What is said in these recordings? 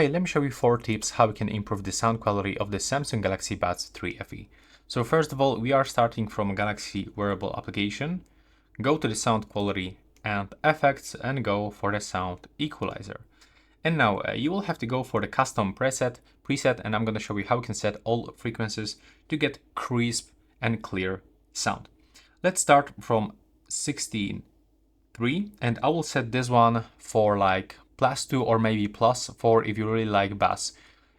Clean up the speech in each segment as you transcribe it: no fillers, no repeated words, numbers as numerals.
hey, let me show you 4 tips how we can improve the sound quality of the Samsung Galaxy Buds 3 FE. So first of all, we are starting from Galaxy Wearable application. Go to the sound quality and effects and go for the sound equalizer. And now you will have to go for the custom preset, and I'm going to show you how you can set all frequencies to get crisp and clear sound. Let's start from 16.3, and I will set this one for like +2 or maybe +4 if you really like bass.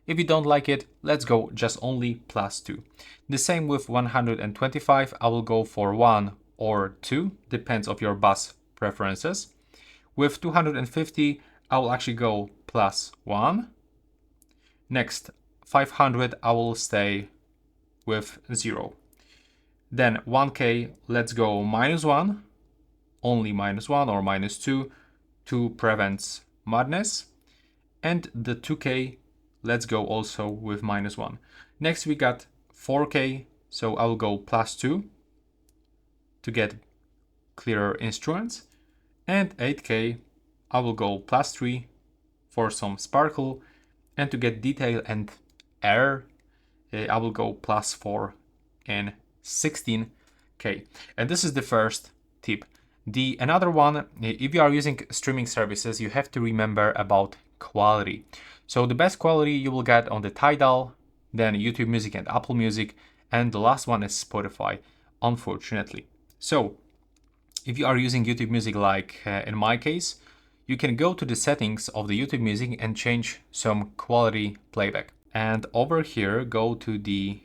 If you don't like it, let's go just only +2. The same with 125, I will go for 1 or 2, depends on your bass preferences. With 250, I will actually go +1. Next, 500, I will stay with 0. Then 1K, let's go -1, only -1 or -2 to prevent madness. And the 2K, let's go also with -1. Next, we got 4K, so I will go +2 to get clearer instruments. And 8K, I will go +3 for some sparkle, and to get detail and air, I will go +4 and 16K. And this is the first tip. Another one, if you are using streaming services, you have to remember about quality. So the best quality you will get on the Tidal, then YouTube Music and Apple Music, and the last one is Spotify, unfortunately. So if you are using YouTube Music, like in my case, you can go to the settings of the YouTube Music and change some quality playback. And over here, go to the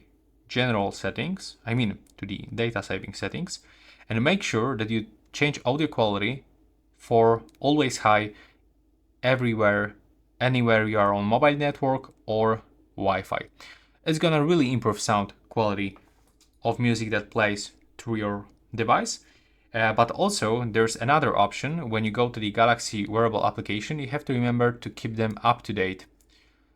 general settings, to the data saving settings, and make sure that you change audio quality for always high everywhere, anywhere you are on mobile network or Wi-Fi. It's gonna really improve sound quality of music that plays through your device. But also there's another option. When you go to the Galaxy Wearable application, you have to remember to keep them up to date.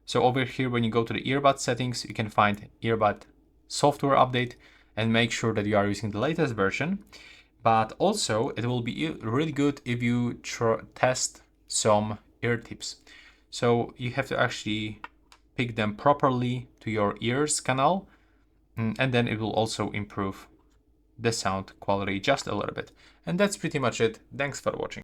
So over here, when you go to the earbud settings, you can find earbud software update and make sure that you are using the latest version. But also it will be really good if you test some ear tips. So you have to actually pick them properly to your ears canal, and then it will also improve the sound quality just a little bit. And that's pretty much it. Thanks for watching.